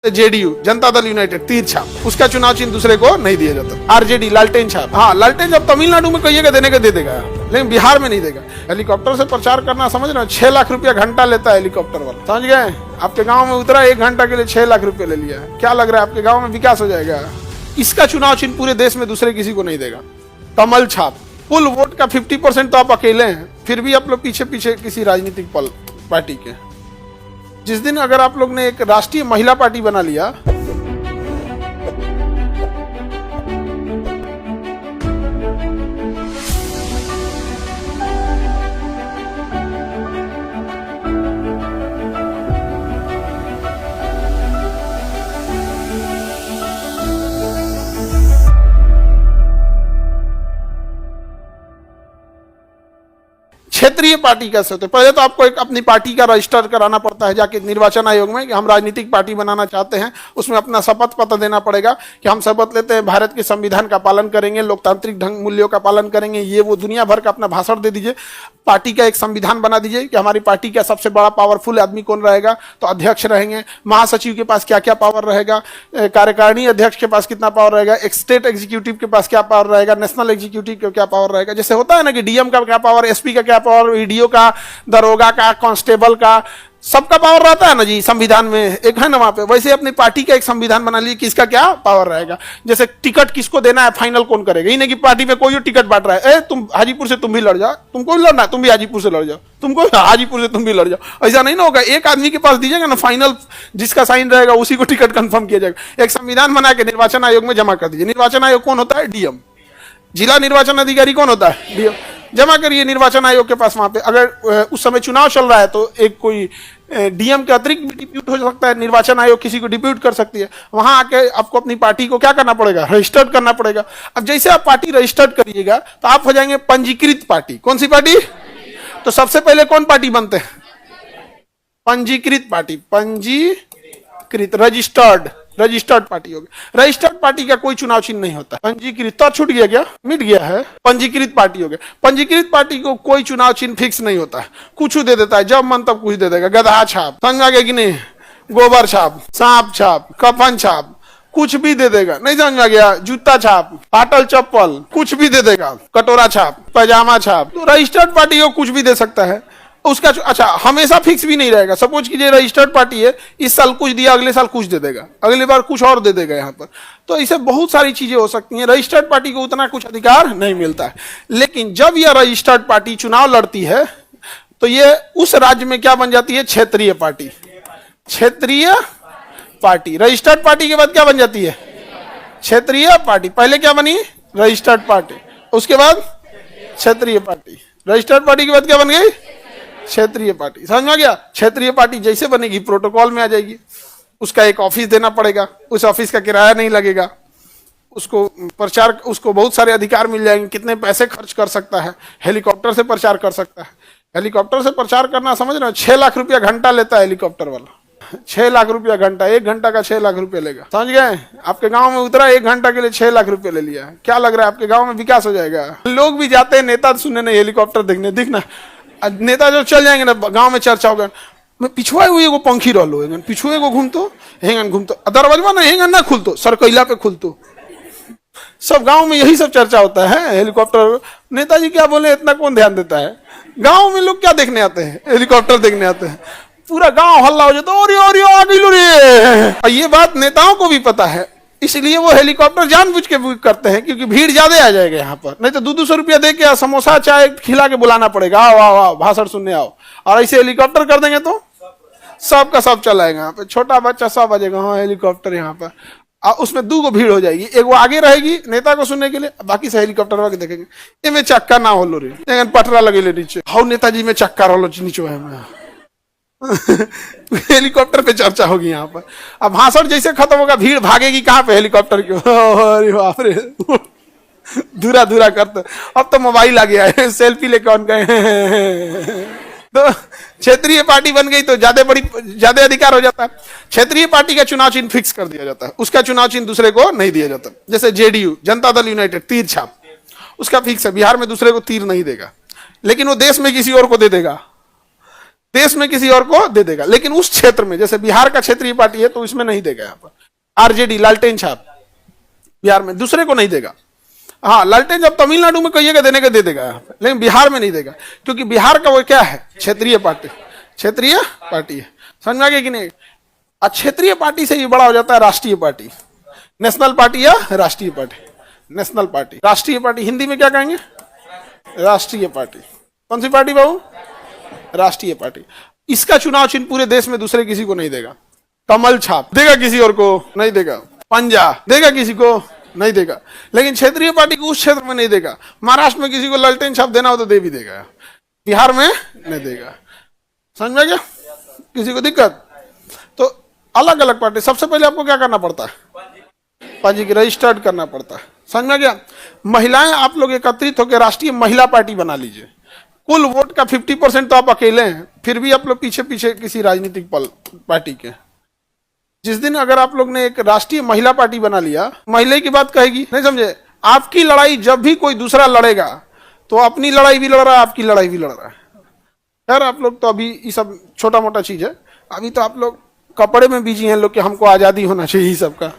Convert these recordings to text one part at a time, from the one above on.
JDU Janata Dal United तीर छाप, उसका चुनाव चिन्ह दूसरे को नहीं दिया जाता। आरजेडी लालटेन छाप, हाँ लालटेन छाप तमिलनाडु में कहिएगा देने का दे देगा, लेकिन बिहार में नहीं देगा। हेलीकॉप्टर से प्रचार करना समझ रहे हो, 6 लाख रुपया घंटा लेता है हेलीकॉप्टर वाला, समझ गए। आपके गांव में उतरा 1 घंटा के लिए 6 लाख रुपया ले लिया है। क्या लग रहा है आपके गाँव में विकास हो जाएगा? इसका चुनाव चिन्ह पूरे देश में दूसरे किसी को नहीं देगा। कमल छाप, कुल वोट का 50% तो आप अकेले हैं, फिर भी आप लोग पीछे पीछे किसी राजनीतिक पार्टी के। जिस दिन अगर आप लोग ने एक राष्ट्रीय महिला पार्टी बना लिया, क्षेत्रीय पार्टी कैसे होते हैं? पहले तो आपको एक अपनी पार्टी का रजिस्टर कराना पड़ता है जाके निर्वाचन आयोग में कि हम राजनीतिक पार्टी बनाना चाहते हैं। उसमें अपना शपथ पत्र देना पड़ेगा कि हम शपथ लेते हैं भारत के संविधान का पालन करेंगे, लोकतांत्रिक ढंग मूल्यों का पालन करेंगे, ये वो दुनिया भर का अपना भाषण दे दीजिए। पार्टी का एक संविधान बना दीजिए कि हमारी पार्टी का सबसे बड़ा पावरफुल आदमी कौन रहेगा, तो अध्यक्ष रहेंगे, महासचिव के पास क्या क्या पावर रहेगा, कार्यकारिणी अध्यक्ष के पास कितना पावर रहेगा, एक स्टेट एग्जीक्यूटिव के पास क्या पावर रहेगा, नेशनल एग्जीक्यूटिव का क्या पावर रहेगा। जैसे होता है ना कि डीएम का क्या पावर, एसपी का क्या पावर, वीडीओ का, दरोगा का, कांस्टेबल का, सबका पावर रहता है ना जी संविधान में, एक है ना वहां पे। वैसे अपनी पार्टी का एक संविधान बना लीजिए किसका क्या पावर रहेगा। जैसे टिकट किसको देना है फाइनल कौन करेगा, ये नहीं कि पार्टी में कोई टिकट बांट रहा है, तुम हाजीपुर से तुम भी लड़ जाओ, तुमको लड़ना है तुम भी हाजीपुर से लड़ जाओ, तुमको हाजीपुर से तुम भी लड़ जाओ, ऐसा नहीं ना होगा। एक आदमी के पास दीजिएगा ना फाइनल, जिसका साइन रहेगा उसी को टिकट कंफर्म किया जाएगा। एक संविधान बना के निर्वाचन आयोग में जमा कर दीजिए। निर्वाचन आयोग कौन होता है? डीएम। जिला निर्वाचन अधिकारी कौन होता है? डीएम। जमा करिए निर्वाचन आयोग के पास। वहां पे अगर उस समय चुनाव चल रहा है तो एक कोई डीएम के अतिरिक्त भी डिप्यूट हो सकता है, निर्वाचन आयोग किसी को डिप्यूट कर सकती है। वहां आके आपको अपनी पार्टी को क्या करना पड़ेगा? रजिस्टर्ड करना पड़ेगा। अब जैसे आप पार्टी रजिस्टर्ड करिएगा तो आप हो जाएंगे पंजीकृत पार्टी। कौन सी पार्टी? तो सबसे पहले कौन पार्टी बनते हैं? पंजीकृत पार्टी। पंजीकृत, रजिस्टर्ड पार्टी होगी। रजिस्टर्ड पार्टी का कोई चुनाव चिन्ह नहीं होता। पंजीकृत तो छूट गया क्या? मिट गया है। पंजीकृत पार्टी हो गया। पंजीकृत पार्टी को कोई चुनाव चिन्ह फिक्स नहीं होता है, कुछ दे देता है, जब मन तब कुछ दे देगा। गधा छाप, समझ गया कि नहीं? गोबर छाप, सांप छाप, कफन छाप, कुछ भी दे देगा। नहीं समझ में गया? जूता छाप, पाटल चप्पल, कुछ भी दे देगा। कटोरा छाप, पजामा छाप। तो रजिस्टर्ड पार्टी को कुछ भी दे सकता है उसका। अच्छा, हमेशा फिक्स भी नहीं रहेगा। सपोज कीजिए रजिस्टर्ड पार्टी है, इस साल कुछ दिया, अगले साल कुछ दे देगा, अगली बार कुछ और दे देगा यहाँ पर। तो ऐसे बहुत सारी चीजें हो सकती हैं। रजिस्टर्ड पार्टी को उतना कुछ अधिकार नहीं मिलता है। लेकिन जब यह रजिस्टर्ड पार्टी चुनाव लड़ती है तो ये उस राज्य में क्या बन जाती है? क्षेत्रीय पार्टी। क्षेत्रीय पार्टी। रजिस्टर्ड पार्टी के बाद क्या बन जाती है? क्षेत्रीय पार्टी। पहले क्या बनी? रजिस्टर्ड पार्टी, उसके बाद क्षेत्रीय पार्टी। रजिस्टर्ड पार्टी के बाद क्या बन गई? क्षेत्रीय पार्टी। समझ में गया? क्षेत्रीय पार्टी जैसे बनेगी प्रोटोकॉल में आ जाएगी। उसका एक ऑफिस देना पड़ेगा, उस ऑफिस का किराया नहीं लगेगा, उसको प्रचार, उसको बहुत सारे अधिकार मिल जाएंगे। कितने पैसे खर्च कर सकता है, हेलीकॉप्टर से प्रचार कर सकता है। हेलीकॉप्टर से प्रचार करना समझ रहे हो, 6 लाख रुपया घंटा लेता है हेलीकॉप्टर वाला। 6 लाख रुपया घंटा, 1 घंटा का 6 लाख रुपया लेगा। समझ गए? आपके गांव में उतरा 1 घंटा के लिए 6 लाख रुपया ले लिया है। क्या लग रहा है आपके गांव में विकास हो जाएगा? लोग भी जाते हैं नेता सुनने नहीं, हेलीकॉप्टर देखने। दिखना नेता जो चल जाएंगे ना, गांव में चर्चा होगा, मैं पिछुआ हुई एगो पंखी रहलो, हेंगन पिछुए को घूमतो, हेंगन घूमतो, दरवाजा ना हेंगन ना खुलतो, सरकैला पे खुलतो। सब गांव में यही सब चर्चा होता है। हेलीकॉप्टर, नेताजी क्या बोले इतना कौन ध्यान देता है? गांव में लोग क्या देखने आते हैं? हेलीकॉप्टर देखने आते हैं। पूरा गांव हल्ला हो जाता है, ओरी आ गई लो रे। ये बात नेताओं को भी पता है, इसलिए वो हेलीकॉप्टर जानबूझ के बुक करते हैं, क्योंकि भीड़ ज्यादा आ जाएगा यहाँ पर। नहीं तो 200 रुपया दे के समोसा चाय खिला के बुलाना पड़ेगा, आओ आओ आओ भाषण सुनने आओ। और ऐसे हेलीकॉप्टर कर देंगे तो सबका सब चलाएगा। यहाँ पे छोटा बच्चा सब आ जाएगा, हाँ हेलीकॉप्टर यहाँ पर। उसमें 2 गो भीड़ हो जाएगी, एक वो आगे रहेगी नेता को सुनने के लिए, बाकी से हेलीकॉप्टर वाले देखेंगे। ये में चक्का ना हो लो रे, पटरा लगे ले नीचे, हाउ नेताजी में चक्का रहो नीचे है। हेलीकॉप्टर पे चर्चा होगी यहाँ पर। अब भाषण जैसे खत्म होगा भीड़ भागेगी कहाँ पे? हेलीकॉप्टर की। अरे बाप रे, धूरा धूरा करते। अब तो मोबाइल आ गया है, सेल्फी लेके ऑन गए। तो क्षेत्रीय पार्टी बन गई तो ज्यादा अधिकार हो जाता है। क्षेत्रीय पार्टी का चुनाव चिन्ह फिक्स कर दिया जाता है, उसका चुनाव चिन्ह दूसरे को नहीं दिया जाता। जैसे जेडीयू जनता दल यूनाइटेड तीर छाप, उसका फिक्स है, बिहार में दूसरे को तीर नहीं देगा, लेकिन वो देश में किसी और को दे देगा। देश में किसी और को दे देगा, लेकिन उस क्षेत्र में, जैसे बिहार का क्षेत्रीय पार्टी है तो इसमें नहीं देगा। यहाँ पर आरजेडी लालटेन छाप बिहार में दूसरे को नहीं देगा। हाँ, लालटेन जब तमिलनाडु में कहिएगा देने का दे देगा, लेकिन बिहार में नहीं देगा, क्योंकि बिहार का वो क्या है, क्षेत्रीय पार्टी, क्षेत्रीय पार्टी है। समझ में आ गया कि नहीं? क्षेत्रीय पार्टी से ये बड़ा हो जाता है राष्ट्रीय पार्टी, नेशनल पार्टी या राष्ट्रीय पार्टी। नेशनल पार्टी, राष्ट्रीय पार्टी हिंदी में क्या कहेंगे? राष्ट्रीय पार्टी। कौन सी पार्टी बाबू? राष्ट्रीय पार्टी। इसका चुनाव चिन्ह पूरे देश में दूसरे किसी को नहीं देगा। कमल छाप देगा किसी और को नहीं देगा, पंजा देगा किसी को नहीं देगा, लेकिन क्षेत्रीय पार्टी को उस क्षेत्र में नहीं देगा। महाराष्ट्र में किसी को लालटेन छाप देना हो तो दे भी देगा, बिहार में नहीं देगा। समझ में गया? किसी को दिक्कत? तो अलग अलग पार्टी, सबसे पहले आपको क्या करना पड़ता है? पंजीकृत रजिस्टर्ड करना पड़ता है। समझ में गया? महिलाएं आप लोग एकत्रित होकर राष्ट्रीय महिला पार्टी बना लीजिए। कुल वोट का 50% तो आप अकेले हैं, फिर भी आप लोग पीछे पीछे किसी राजनीतिक पार्टी के। जिस दिन अगर आप लोग ने एक राष्ट्रीय महिला पार्टी बना लिया, महिला की बात कहेगी, नहीं समझे? आपकी लड़ाई जब भी कोई दूसरा लड़ेगा तो अपनी लड़ाई भी लड़ रहा है, आपकी लड़ाई भी लड़ रहा है। यार आप लोग तो अभी ये सब छोटा मोटा चीज है, अभी तो आप लोग कपड़े में बिजी हैं लोग कि हमको आजादी होना चाहिए ये सब का।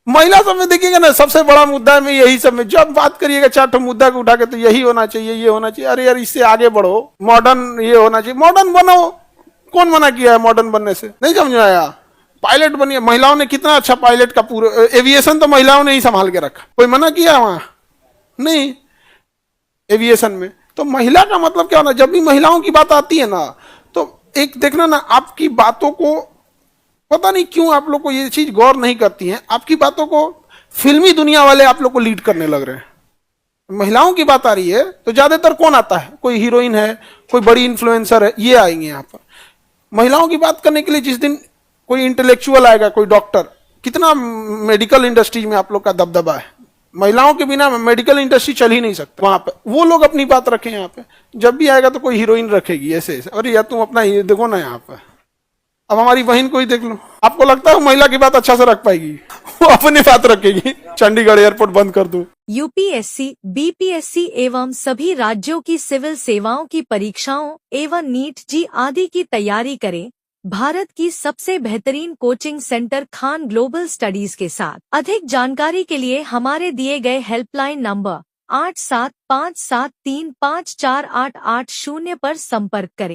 महिला सब में देखिएगा ना, सबसे बड़ा मुद्दा में यही सब में जब बात करिएगा 4 मुद्दा को उठा के तो यही होना चाहिए, ये होना चाहिए। अरे यार इससे आगे बढ़ो, मॉडर्न ये होना चाहिए, मॉडर्न बनो। कौन मना किया है मॉडर्न बनने से? नहीं समझ में आया? पायलट बनिए। महिलाओं ने कितना अच्छा पायलट का पूरा एविएशन तो महिलाओं ने ही संभाल के रखा, कोई मना किया वहां? नहीं। एविएशन में तो महिला का मतलब क्या होना, जब भी महिलाओं की बात आती है ना तो एक देखना ना, आपकी बातों को पता नहीं क्यों आप लोग को ये चीज गौर नहीं करती है, आपकी बातों को फिल्मी दुनिया वाले आप लोग को लीड करने लग रहे हैं। महिलाओं की बात आ रही है तो ज्यादातर कौन आता है? कोई हीरोइन है, कोई बड़ी इन्फ्लुएंसर है, ये आएंगे यहाँ पर महिलाओं की बात करने के लिए। जिस दिन कोई इंटेलेक्चुअल आएगा, कोई डॉक्टर, कितना मेडिकल इंडस्ट्री में आप लोग का दबदबा है, महिलाओं के बिना मेडिकल इंडस्ट्री चल ही नहीं सकता। वहां पे वो लोग अपनी बात रखें, यहाँ पे जब भी आएगा तो कोई हीरोइन रखेगी ऐसे ऐसे। अरे यार तुम अपना ये देखो ना यहाँ पे, अब हमारी बहन को ही देख लो, आपको लगता है महिला की बात अच्छा से रख पाएगी? वो अपनी बात रखेगी। चंडीगढ़ एयरपोर्ट बंद कर दो। यूपीएससी, बीपीएससी एवं सभी राज्यों की सिविल सेवाओं की परीक्षाओं एवं नीट जी आदि की तैयारी करें भारत की सबसे बेहतरीन coaching centre Khan global studies के साथ। अधिक जानकारी के लिए हमारे दिए गए हेल्पलाइन नंबर 8757354880 पर संपर्क करें।